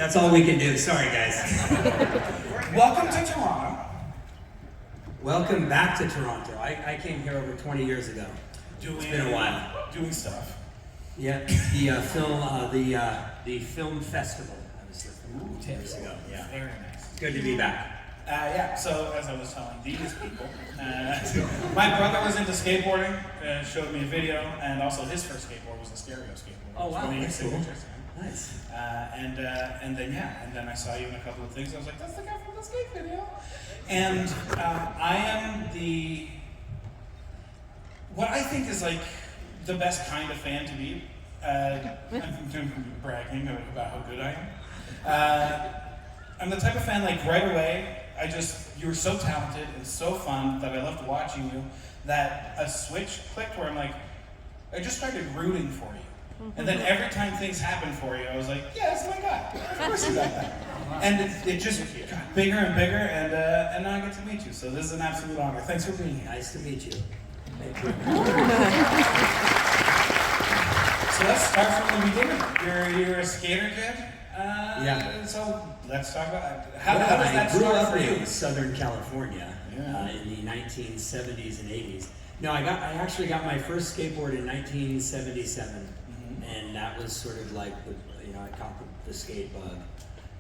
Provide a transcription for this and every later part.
That's all we can do. Sorry, guys. Welcome to Toronto. Welcome back to Toronto. I came here over 20 years ago. It's been a while. Doing stuff. Yeah, the film festival. I was here 2 years ago. Yeah, Very nice. good to be back. So as I was telling these people, my brother was into skateboarding, showed me a video, and also his first skateboard was a stereo skateboard. Oh wow, that's cool. Nice. And then I saw you in a couple of things. I was like, that's the guy from the skate video. And I am what I think is like the best kind of fan to be. I'm bragging about how good I am. I'm the type of fan, like right away, you're so talented and so fun that I loved watching you, that a switch clicked where I'm like, I just started rooting for you. And then every time things happened for you, I was like, yeah, that's my guy. Of course you got that. And it just got bigger and bigger, and now I get to meet you. So this is an absolute honor. Thanks for being here. Nice to meet you. Thank you. So let's start from the beginning. You're a skater kid. Yeah. So let's talk about how does that I grew start up for you? in Southern California in the 1970s and 80s. No, I actually got my first skateboard in 1977, and that was sort of like I caught the skate bug,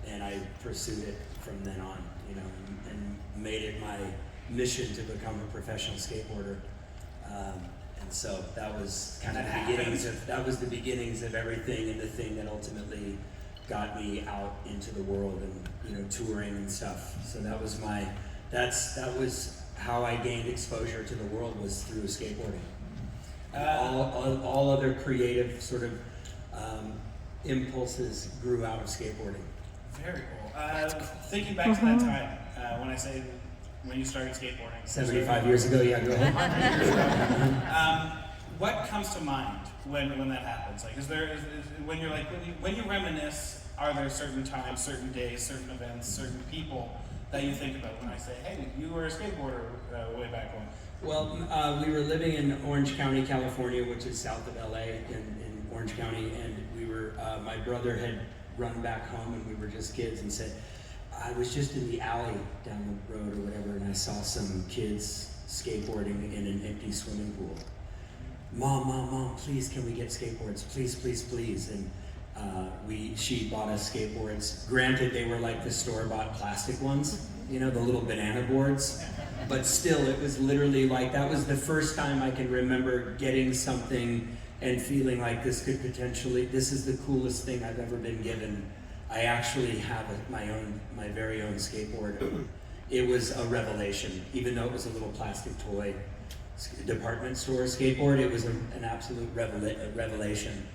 and I pursued it from then on, and made it my mission to become a professional skateboarder. And so that was kind of the beginnings of everything, and the thing that ultimately got me out into the world and touring and stuff. So that was how I gained exposure to the world, was through skateboarding. All other creative sort of impulses grew out of skateboarding. Very cool. Thinking back to that time, when you started skateboarding. 75 years ago, yeah, go ahead. What comes to mind when that happens? Like, when you reminisce, are there certain times, certain days, certain events, certain people that you think about when I say, hey, you were a skateboarder way back when? Well, we were living in Orange County, California, which is south of LA, in Orange County, and my brother had run back home, and we were just kids, and said, I was just in the alley down the road or whatever, and I saw some kids skateboarding in an empty swimming pool. Mom, please, can we get skateboards? Please, please, please. And she bought us skateboards. Granted, they were like the store-bought plastic ones, the little banana boards. But still, it was literally like, that was the first time I can remember getting something and feeling like this is the coolest thing I've ever been given. I actually have my very own skateboard. It was a revelation, even though it was a little plastic toy department store skateboard. It was an absolute revelation,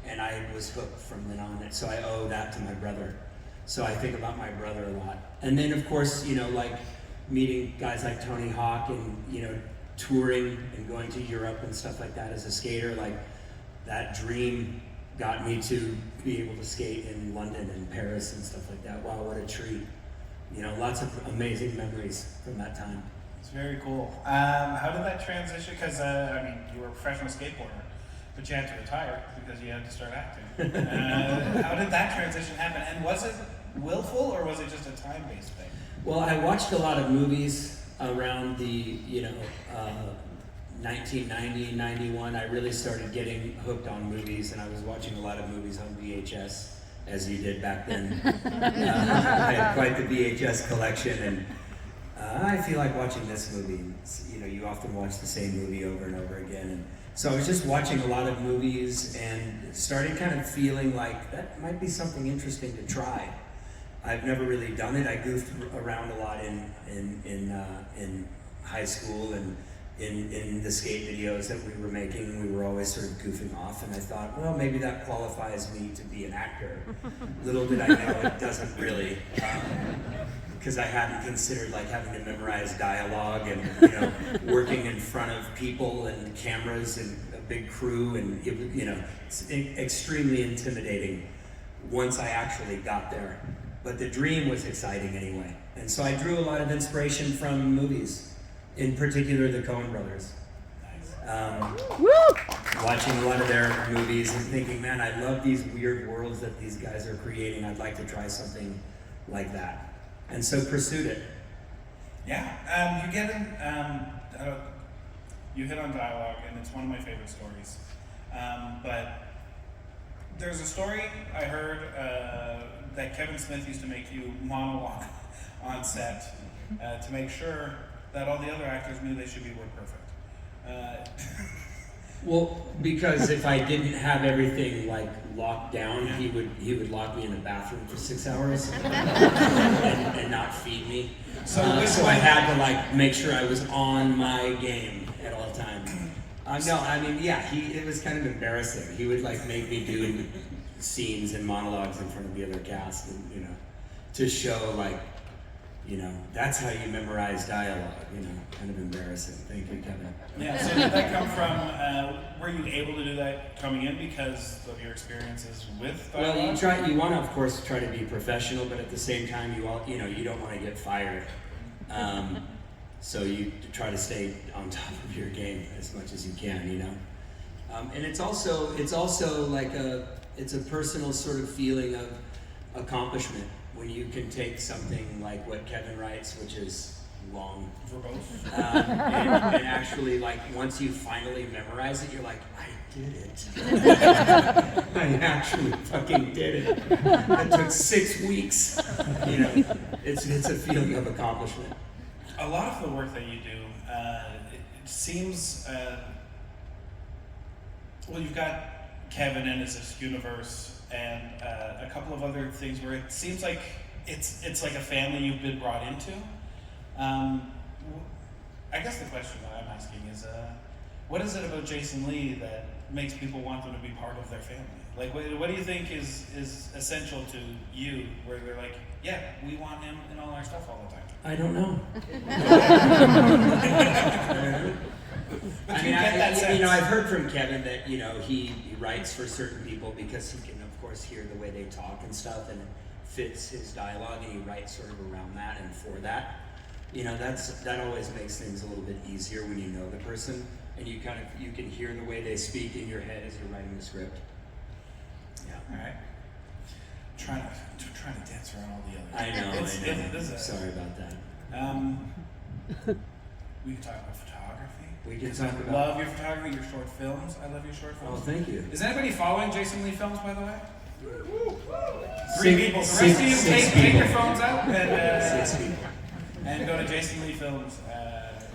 and I was hooked from then on. So I owe that to my brother. So I think about my brother a lot. And then of course, like meeting guys like Tony Hawk, and touring and going to Europe and stuff like that as a skater, like that dream got me to be able to skate in London and Paris and stuff like that. Wow, what a treat. Lots of amazing memories from that time. It's very cool. How did that transition? Because, you were a professional skateboarder, but you had to retire because you had to start acting. How did that transition happen? And was it willful, or was it just a time-based thing? Well, I watched a lot of movies around the, 1990, 91. I really started getting hooked on movies, and I was watching a lot of movies on VHS, as you did back then. I had quite the VHS collection, and I feel like watching this movie. You often watch the same movie over and over again. And so I was just watching a lot of movies and started kind of feeling like that might be something interesting to try. I've never really done it. I goofed around a lot in high school, and in the skate videos that we were making, we were always sort of goofing off, and I thought, well, maybe that qualifies me to be an actor. Little did I know it doesn't really, because I hadn't considered like having to memorize dialogue and working in front of people and cameras and a big crew, and it's extremely intimidating once I actually got there. But the dream was exciting anyway, and so I drew a lot of inspiration from movies. In particular, the Coen brothers. Nice. Wow. watching a lot of their movies and thinking, man, I love these weird worlds that these guys are creating. I'd like to try something like that. And so pursued it. Yeah, you get in, you hit on dialogue, and it's one of my favorite stories. But there's a story I heard that Kevin Smith used to make you monologue on set to make sure that all the other actors knew they should be word perfect. Well, because if I didn't have everything like locked down, he would lock me in the bathroom for 6 hours and not feed me. So I had to like make sure I was on my game at all times. No, I mean, yeah, it was kind of embarrassing. He would like make me do scenes and monologues in front of the other cast, and to show like, that's how you memorize dialogue. Kind of embarrassing. Thank you, Kevin. Yeah. So did that come from? Were you able to do that coming in because of your experiences with dialogue? Well, you want to, of course, try to be professional, but at the same time, you don't want to get fired. So you try to stay on top of your game as much as you can, and it's also like it's a personal sort of feeling of accomplishment when you can take something like what Kevin writes, which is long, verbose, and actually like once you finally memorize it, you're like, I did it. I actually fucking did it. It took 6 weeks. It's a feeling of accomplishment. A lot of the work that you do, it seems, well, you've got Kevin and his universe, and a couple of other things where it seems like it's like a family you've been brought into. I guess the question that I'm asking is, what is it about Jason Lee that makes people want them to be part of their family? Like, what do you think is essential to you, where they're like, yeah, we want him in all our stuff all the time? I don't know. I've heard from Kevin that he writes for certain people because he can, of course, hear the way they talk and stuff, and it fits his dialogue, and he writes sort of around that and for that. That always makes things a little bit easier when you know the person, and you can hear the way they speak in your head as you're writing the script. Yeah. All right. Trying to dance around all the others. I know. Sorry about that. We can talk about photography. We can talk about. Love your photography, your short films. I love your short films. Oh, thank you. Is anybody following Jason Lee Films, by the way? 3 people. The rest of you take your phones out 6 people. and go to Jason Lee Films.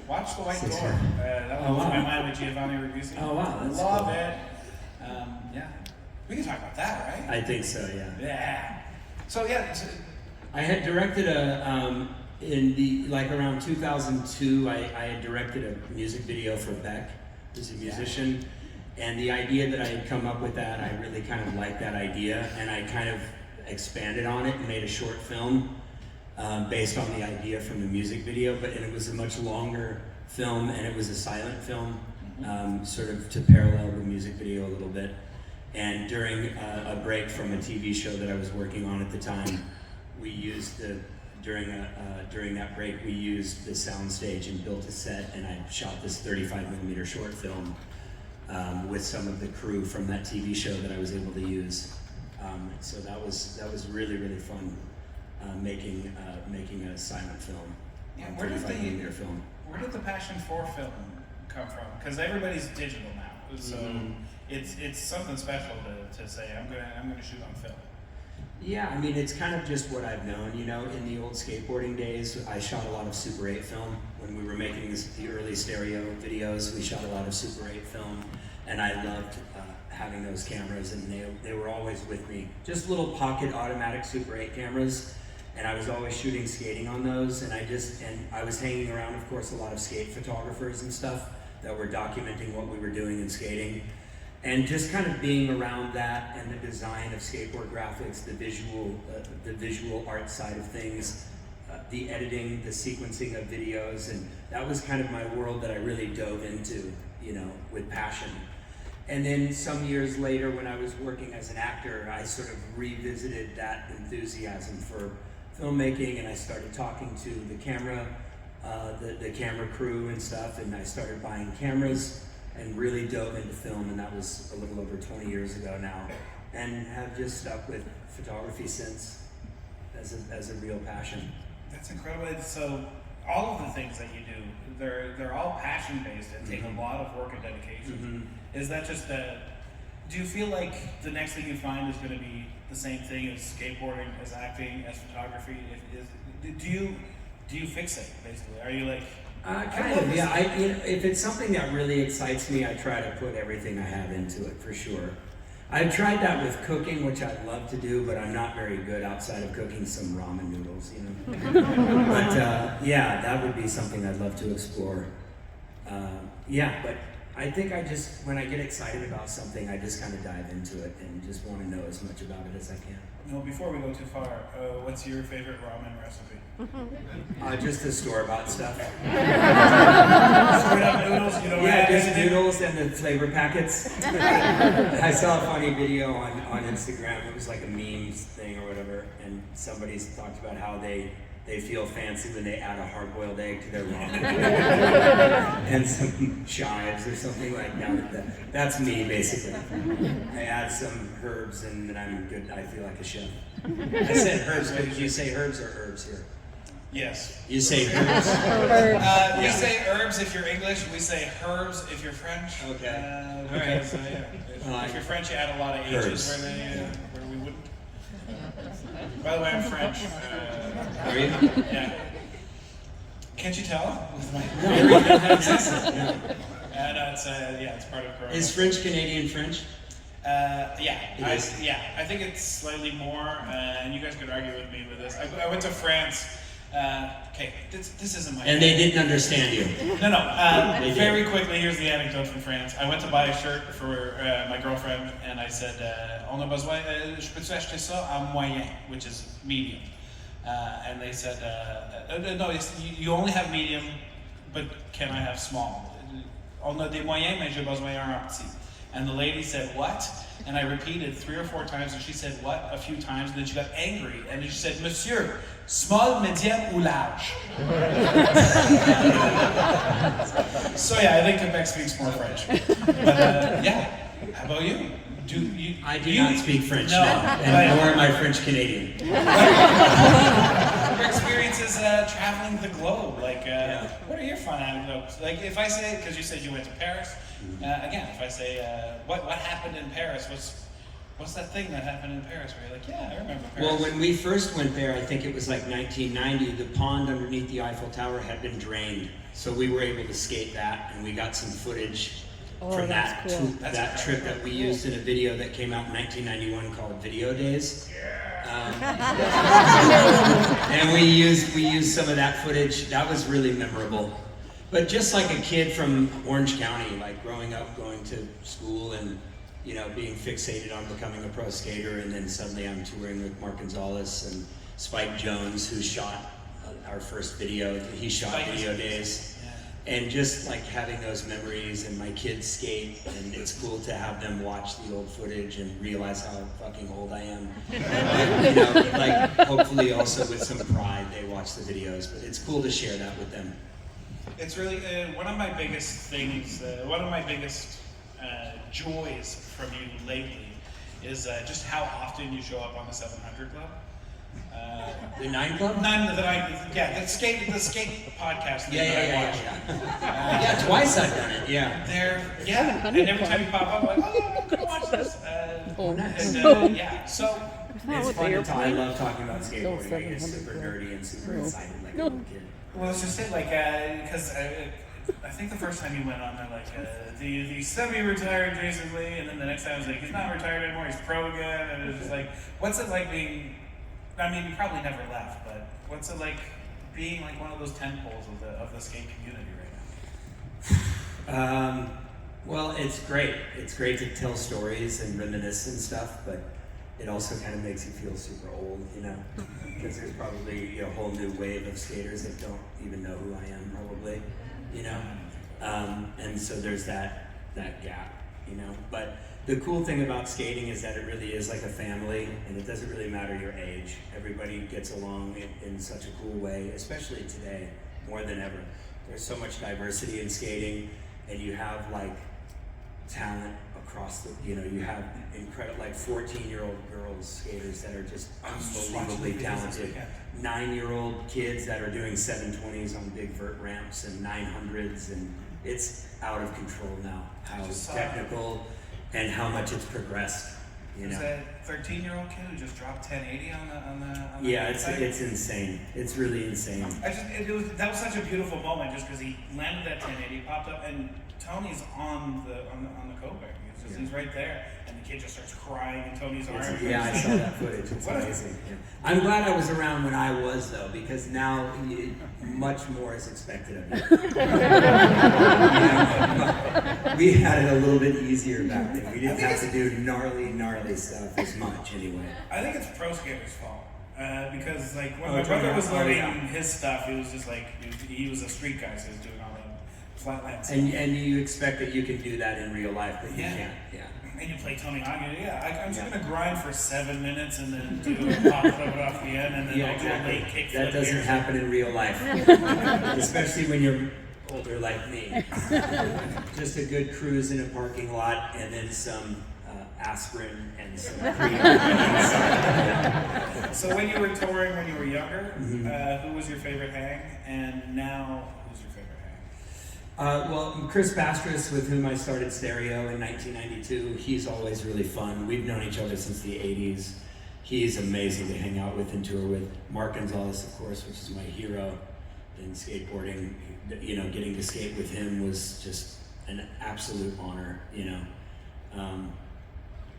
Watch The White 6 Door. That Oh, was wow. my mind with Giovanni Ribisi. Oh, wow, that's Love cool. it. Yeah. We can talk about that, right? I think so. Yeah. Yeah. So yeah. I had directed around 2002, I had directed a music video for Beck, who's a musician, and the idea that I had come up with that, I really kind of liked that idea, and I kind of expanded on it and made a short film based on the idea from the music video, and it was a much longer film, and it was a silent film, sort of to parallel the music video a little bit. And during a break from a TV show that I was working on at the time, we used during that break, we used the soundstage and built a set, and I shot this 35mm short film with some of the crew from that TV show that I was able to use. So that was really, really fun making a silent film. Yeah, 35mm film. Where did the passion for film come from? Because everybody's digital now, so it's something special to say I'm gonna shoot on film. Yeah, I mean, it's kind of just what I've known, in the old skateboarding days. I shot a lot of Super 8 film. When we were making the early stereo videos, we shot a lot of Super 8 film, and I loved having those cameras, and they were always with me. Just little pocket automatic Super 8 cameras, and I was always shooting skating on those, and I was hanging around, of course, a lot of skate photographers and stuff that were documenting what we were doing in skating. And just kind of being around that and the design of skateboard graphics, the visual art side of things, the editing, the sequencing of videos, and that was kind of my world that I really dove into, with passion. And then some years later, when I was working as an actor, I sort of revisited that enthusiasm for filmmaking, and I started talking to the camera crew and stuff, and I started buying cameras. and really dove into film, and that was a little over 20 years ago now, and have just stuck with photography since as a real passion. That's incredible. So all of the things that you do, they're all passion based and take a lot of work and dedication. Is that just do you feel like the next thing you find is going to be the same thing as skateboarding, as acting, as photography? Do you fixate basically? Are you like kind of, yeah. If it's something that really excites me, I try to put everything I have into it for sure. I've tried that with cooking, which I'd love to do, but I'm not very good outside of cooking some ramen noodles, you know. But yeah, that would be something I'd love to explore. Yeah, but I think when I get excited about something, I just kind of dive into it and just want to know as much about it as I can. No, before we go too far, what's your favorite ramen recipe? Just the store-bought stuff. Straight up noodles, you know? Yeah, just noodles and the flavor packets. I saw a funny video on Instagram. It was like a memes thing or whatever, and somebody's talked about how they feel fancy when they add a hard-boiled egg to their ramen and some chives or something like that. That's me, basically. I add some herbs and then I'm good. I feel like a chef. I said herbs, but did you say herbs or herbs here? Yes. You say herbs? We say herbs if you're English, we say herbs if you're French. Okay. Because, so, yeah. If you're French, you add a lot of H's where we wouldn't. By the way, I'm French. Are you? Yeah. Can't you tell? Very good accent. And it's part of Corona. Is French Canadian French? Yeah. I think it's slightly more, and you guys could argue with me with this. I went to France. Okay, this isn't my. And they didn't understand you. No. Very quickly, here's the anecdote from France. I went to buy a shirt for my girlfriend, and I said, "On a besoin, je peux-tu acheter ça en moyen," which is medium. And they said, "No, you only have medium, but can I have small? On a des moyens, mais j'ai besoin en petit." And the lady said, "What?" And I repeated 3 or 4 times, and she said, "What?" a few times, and then she got angry, and then she said, "Monsieur, small, medium, ou large?" So yeah, I think Quebec speaks more French. But yeah, how about you? I do not speak French, no, and nor am I French Canadian. Your experiences traveling the globe, what are your fun anecdotes? Like if I say, because you said you went to Paris, again, if I say, what happened in Paris, what's that thing that happened in Paris where you're like, yeah, I remember Paris? Well, when we first went there, I think it was like 1990, the pond underneath the Eiffel Tower had been drained. So we were able to skate that, and we got some footage from that trip that we used in a video that came out in 1991 called Video Days. And we used some of that footage. That was really memorable. But just like a kid from Orange County, like growing up, going to school and being fixated on becoming a pro skater, and then suddenly I'm touring with Mark Gonzalez and Spike Jones, who shot our first video. He shot Video Days. And just like having those memories, and my kids skate, and it's cool to have them watch the old footage and realize how fucking old I am. Hopefully also with some pride they watch the videos, but it's cool to share that with them. It's really one of my biggest things, one of my biggest joys from you lately is just how often you show up on the 700 Club. The 9 Club? The skate podcast that I watch. Yeah, twice I've done it. Yeah. And every time you pop up, I'm like, I'm gonna watch this. Nice. So it's fun to talk. I love talking about skateboarding. I get super nerdy and super excited like a little kid. Well, it's just it, because I think the first time you went on there, the semi-retired Jason Lee, and then the next time I was like, he's not retired anymore, he's pro again, and it was just like, what's it like being? I mean, you probably never left, but what's it like being like one of those tentpoles of the skate community right now? Well, it's great. It's great to tell stories and reminisce and stuff, but it also kind of makes you feel super old, because there's probably a whole new wave of skaters that don't even know who I am, probably, and so there's that gap, but the cool thing about skating is that it really is like a family, and it doesn't really matter your age. Everybody gets along in such a cool way, especially today, more than ever. There's so much diversity in skating, and you have talent across the, you have incredible, like 14-year-old girls skaters that are just unbelievably talented. 9-year-old kids that are doing 720s on big vert ramps and 900s, and it's out of control now how technical and how much it's progressed. There's that 13-year-old kid who just dropped 1080 on the yeah, it's insane. It's really insane. That was such a beautiful moment, just because he landed that 1080, popped up, and Tony's on the coping. He's right there, and the kid just starts crying in Tony's arms. Yeah, I saw that footage. It's amazing. Yeah. I'm glad I was around when I was, though, because now much more is expected of you. We had it a little bit easier back then. We didn't have to do gnarly stuff as much, anyway. I think it's pro skaters' fault. Because like when my brother was learning his stuff, it was just like he was a street guy, so he was doing all that flatland stuff. And you expect that you can do that in real life, but you can't. Yeah. And you play Tony Hawk. I'm just gonna grind for 7 minutes and then do a pop flip it off the end, and then I'll do a late kick flip. That doesn't happen in real life, especially when you're older like me. Just a good cruise in a parking lot, and then some aspirin and some cream. So when you were touring when you were younger, who was your favorite hang, and now who's your favorite hang? Well, Chris Bastris, with whom I started Stereo in 1992, he's always really fun. We've known each other since the 80s. He's amazing to hang out with and tour with. Mark Gonzalez, of course, which is my hero in skateboarding. Getting to skate with him was just an absolute honor,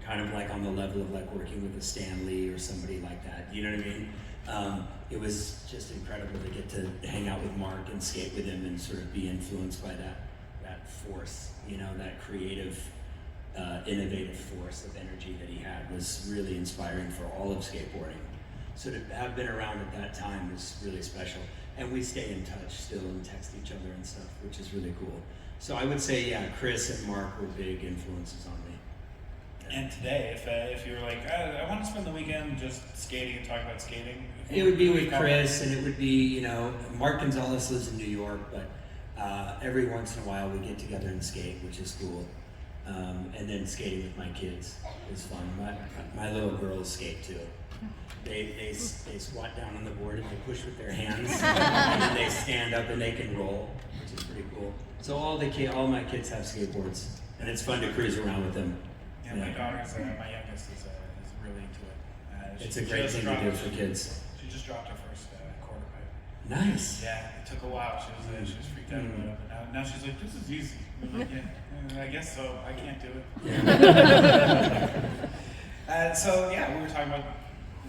kind of like on the level of like working with a Stan Lee or somebody like that, you know what I mean? It was just incredible to get to hang out with Mark and skate with him and sort of be influenced by that force, that creative, innovative force of energy that he had was really inspiring for all of skateboarding. So to have been around at that time was really special. And we stay in touch still and text each other and stuff, which is really cool. So I would say, yeah, Chris and Mark were big influences on me. And today, if you were like, I want to spend the weekend just skating and talking about skating, it would be with Chris, and it would be, Mark Gonzalez lives in New York, but every once in a while we get together and skate, which is cool. And then skating with my kids is fun. My little girls skate too. They squat down on the board and they push with their hands, and then they stand up and they can roll, which is pretty cool. So all my kids have skateboards, and it's fun to cruise around with them. Yeah, my daughter's, my youngest is really into it. It's a great thing to do for kids. She just dropped her first quarter pipe. Nice. Yeah, it took a while. She was freaked out about it, but now she's like, this is easy. I'm like, yeah, I guess so. I can't do it. Yeah. So yeah, we were talking about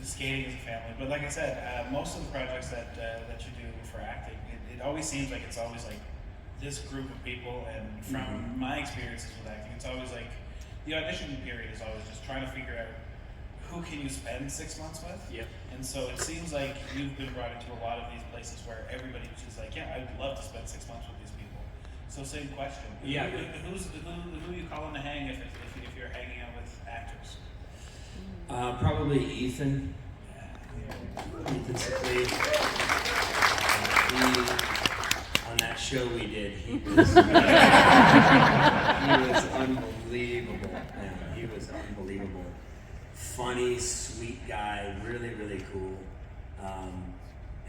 skating as a family, but like I said, most of the projects that you do for acting, it always seems like it's always like this group of people, and from my experiences with acting, it's always like the audition period is always just trying to figure out who can you spend 6 months with. Yep. And so it seems like you've been brought into a lot of these places where everybody's just like, yeah, I'd love to spend 6 months with these people. So same question. Yeah. Who are you calling to hang if you're hanging out with actors? Probably Ethan. Ethan Sibley. On that show we did, he was unbelievable. Man, he was unbelievable. Funny, sweet guy, really, really cool.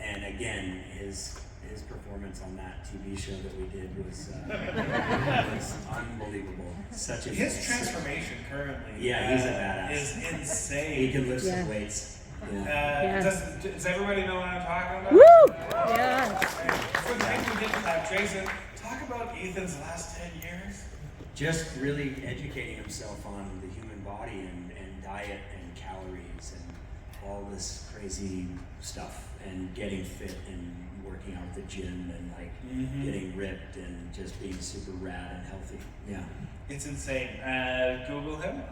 And again, his performance on that TV show that we did was unbelievable. His transformation currently. Yeah, he's a badass. Is insane. He can lift some weights. Yeah. Does everybody know what I'm talking about? Woo! Yeah. For the people who didn't have Jason, talk about Ethan's last 10 years. Just really educating himself on the human body and diet and calories and all this crazy stuff, and getting fit and working out at the gym and getting ripped and just being super rad and healthy. Yeah. It's insane. Google him.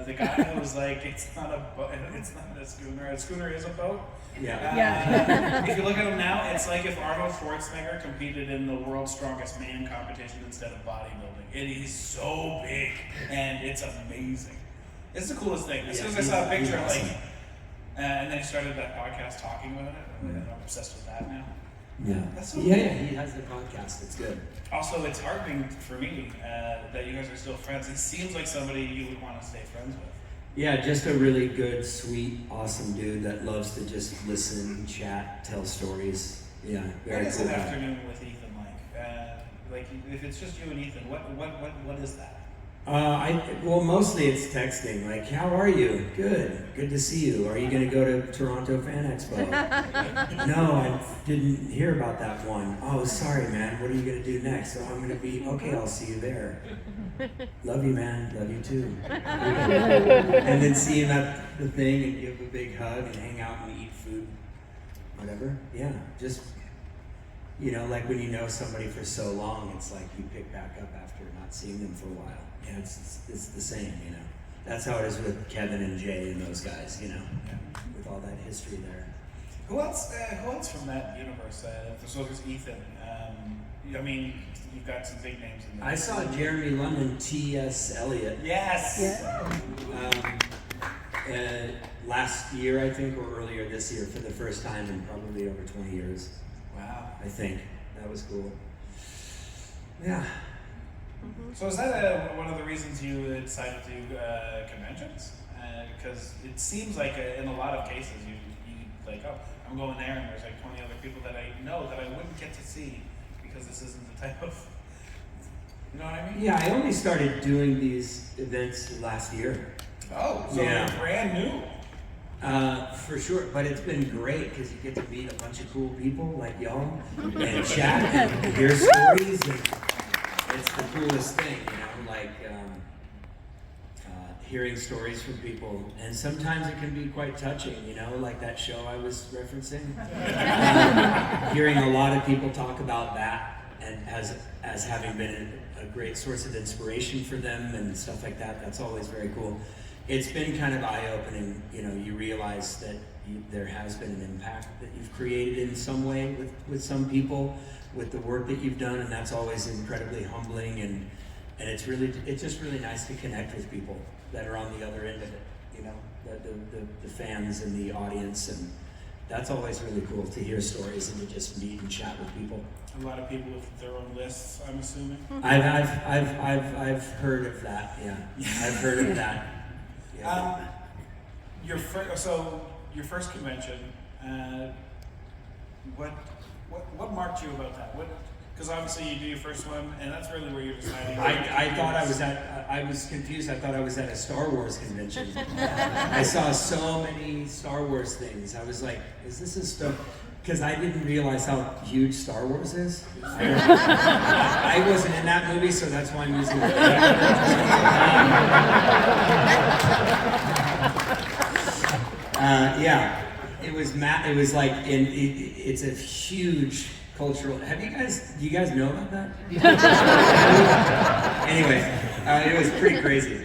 The guy who was like, it's not a schooner. A schooner is a boat. Yeah. If you look at him now, it's like if Arnold Schwarzenegger competed in the world's strongest man competition instead of bodybuilding. It is so big, and it's amazing. It's the coolest thing. As soon as I saw a picture, and then I started that podcast talking about it. I'm obsessed with that now. Yeah. That's so Yeah, cool. yeah, he has the podcast. It's good. Also, it's heartening for me that you guys are still friends. It seems like somebody you would want to stay friends with. Yeah, just a really good, sweet, awesome dude that loves to just listen, chat, tell stories. Yeah, What very is cool an guy. afternoon with Ethan like if it's just you and Ethan, what is that? Well, mostly it's texting. Like, how are you? Good to see you. Are you going to go to Toronto Fan Expo? No, I didn't hear about that one. Oh, sorry, man. What are you going to do next? Oh, I'm going to be, okay, I'll see you there. Love you, man. Love you too. And then see him at the thing and give a big hug and hang out and eat food. Whatever. Yeah, just, like when you know somebody for so long, it's like you pick back up after not seeing them for a while. Yeah, it's the same, That's how it is with Kevin and Jay and those guys, with all that history there. Who else from that universe? So there's Ethan. I mean, you've got some big names in there. I saw Jeremy London, T.S. Eliot. Yes. Yeah. Last year, I think, or earlier this year, for the first time in probably over 20 years. Wow. I think that was cool. Yeah. So is that one of the reasons you decided to do conventions? Because it seems like in a lot of cases you like, oh, I'm going there and there's like 20 other people that I know that I wouldn't get to see because this isn't the type of, you know what I mean? Yeah, I only started doing these events last year. Oh, so Yeah. they're brand new. For sure, but it's been great because you get to meet a bunch of cool people like y'all and chat and hear stories, and it's the coolest thing, hearing stories from people, and sometimes it can be quite touching, like that show I was referencing. Hearing a lot of people talk about that and as having been a great source of inspiration for them and stuff like that, that's always very cool. It's been kind of eye-opening, you realize that there has been an impact that you've created in some way with some people, with the work that you've done, and that's always incredibly humbling, and it's just really nice to connect with people that are on the other end of it, the fans and the audience, and that's always really cool to hear stories and to just meet and chat with people. A lot of people with their own lists, I'm assuming. I've heard of that. Yeah, I've heard of that. Yeah. Your first convention. What marked you about that? Because obviously you do your first one, and that's really where you're deciding. I was confused. I thought I was at a Star Wars convention. I saw so many Star Wars things. I was like, is this a Star? Because I didn't realize how huge Star Wars is. I wasn't in that movie, so that's why I'm using it. Yeah, it was like it's a huge cultural. Do you guys know about that? Anyway, it was pretty crazy.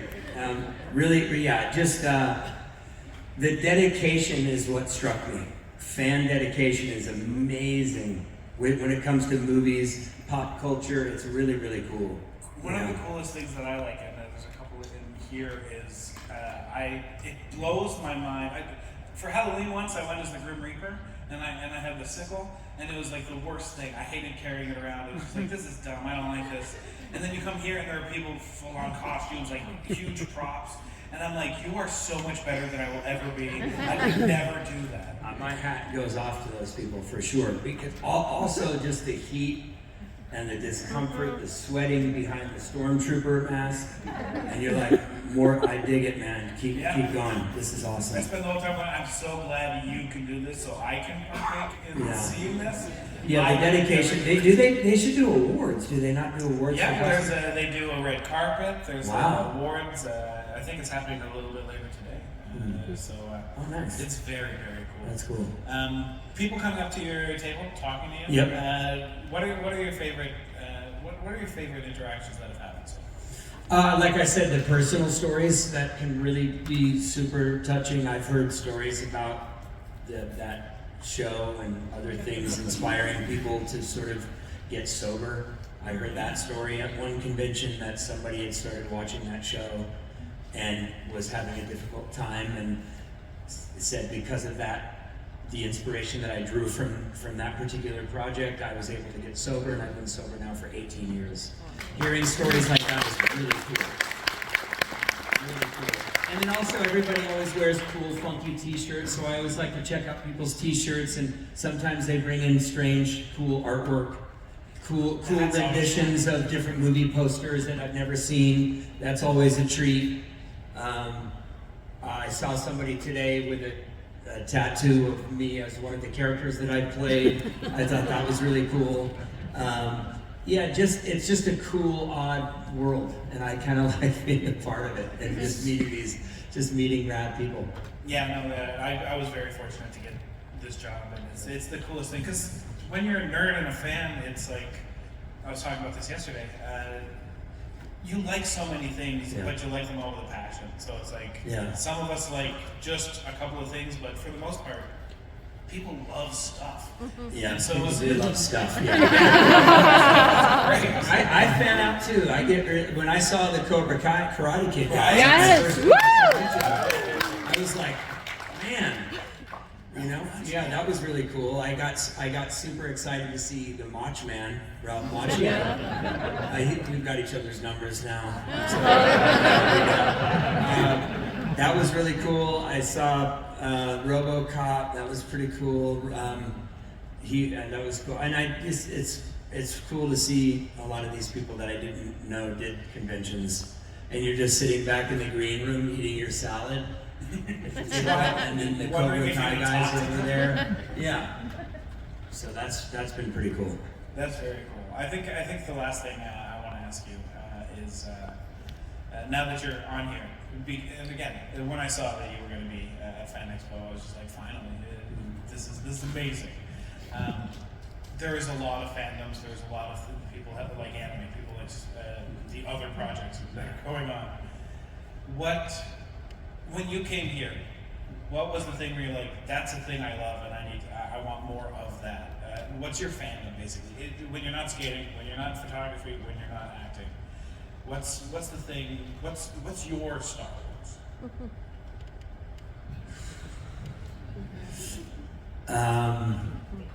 Really, yeah, just the dedication is what struck me. Fan dedication is amazing. When it comes to movies, pop culture, it's really, really cool. One of the coolest things that I like, and there's a couple in here, is it blows my mind. For Halloween once, I went as the Grim Reaper, and I had the sickle, and it was like the worst thing. I hated carrying it around. It was just like, this is dumb. I don't like this. And then you come here, and there are people full on costumes, like huge props, and I'm like, you are so much better than I will ever be. I could never do that. My hat goes off to those people for sure. Because also just the heat and the discomfort, the sweating behind the stormtrooper mask, and you're like, I dig it, man. Keep going. This is awesome. I spend the whole time going, I'm so glad you can do this, so I can partake in seeing this. Yeah, the dedication. They should do awards. Do they not do awards? Yeah, they do a red carpet. There's awards. I think it's happening a little bit later today. Oh, nice. It's very, very cool. That's cool. People coming up to your table, talking to you. Yep. What are your favorite? What are your favorite interactions that have happened so Like I said, the personal stories that can really be super touching. I've heard stories about that show and other things inspiring people to sort of get sober. I heard that story at one convention that somebody had started watching that show and was having a difficult time and said because of that the inspiration that I drew from that particular project, I was able to get sober, and I've been sober now for 18 years. Hearing stories like that is really cool. Really cool. And then also everybody always wears cool, funky t-shirts, so I always like to check out people's t-shirts, and sometimes they bring in strange, cool artwork, cool renditions of different movie posters that I've never seen. That's always a treat. I saw somebody today with a tattoo of me as one of the characters that I played. I thought that was really cool. Yeah, it's just a cool, odd world, and I kind of like being a part of it and just meeting rad people. Yeah, no, I was very fortunate to get this job, and it's the coolest thing, because when you're a nerd and a fan, it's like, I was talking about this yesterday, you like so many things, Yeah. but you like them all with a passion. So it's like, Yeah. some of us like just a couple of things, but for the most part, people love stuff. Yeah, So people it's- do love stuff. Yeah. Right. I fan out too. When I saw the Cobra Kai Karate Kid guy, Yes! I was like, man, you know, yeah, that was really cool. I got super excited to see the Mach Man, Ralph Macchio. We've got each other's numbers now. So, that was really cool. I saw RoboCop. That was pretty cool. That was cool. And it's cool to see a lot of these people that I didn't know did conventions. And you're just sitting back in the green room eating your salad. And then the Wondering Cobra if Kai you can guys talk. over there. Yeah. So that's been pretty cool. That's very cool. I think the last thing I want to ask you is, now that you're on here, and again, when I saw that you were going to be at Fan Expo, I was just like, finally, this is amazing. There is a lot of fandoms. There's a lot of people that like anime, people like the other projects that are going on. When you came here, what was the thing where you're like, that's a thing I love and I want more of that? What's your fandom basically? When you're not skating, when you're not in photography, when you're not acting, what's the thing? What's your Star Wars?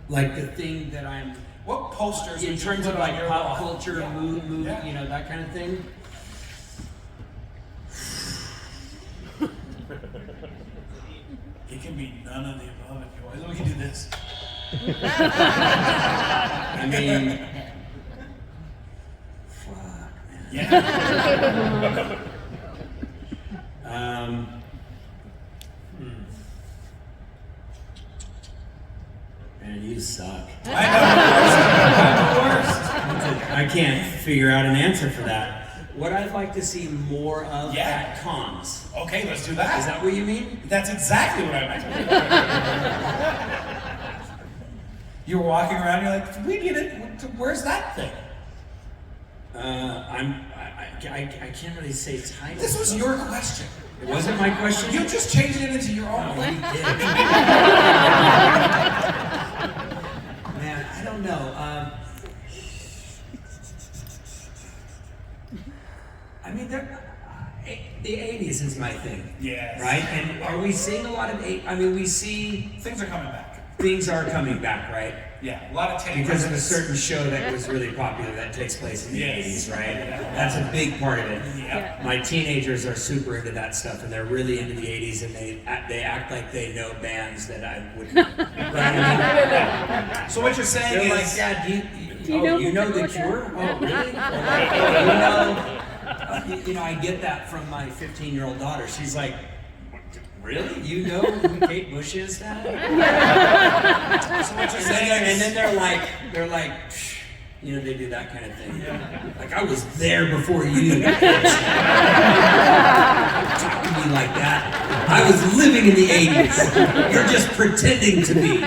Like the thing that I'm What posters? in would you terms put of on like your pop wall? culture, Yeah. movie, Yeah. you know, that kind of thing. It can be none of the above if you want. We can do this. I mean, fuck, man. Yeah. Man, you suck. I know. I'm the worst. I can't figure out an answer for that. What I'd like to see more of Yeah. at cons. Okay, let's do that. Is that what you mean? That's exactly what I meant. You were walking around, you're like, we need it. Where's that thing? I can't really say title. This was your question. It wasn't my question. You just changed it into your Oh, own. you did. Man, I don't know. I mean, the 80s is my thing. Yes. Right? And are we seeing a lot of we see Things are coming back. things are coming back, right? Yeah, a lot of Teddy Because of a Ruxpins. certain show that was really popular that takes place in the Yes. 80s, right? That's a big part of it. Yeah. My teenagers are super into that stuff, and they're really into the 80s, and they act like they know bands that I wouldn't. Right? So what you're saying They're is, like, Dad, you know The Cure? Oh, really? You know, I get that from my 15-year-old daughter. She's like, really? You know who Kate Bush is, Dad? so what you're saying And is, then they're like, "Psh," you know, they do that kind of thing. Like, I was there before you. Don't talk to me like that. I was living in the 80s. You're just pretending to be.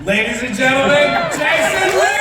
ladies and gentlemen, Jason Lee!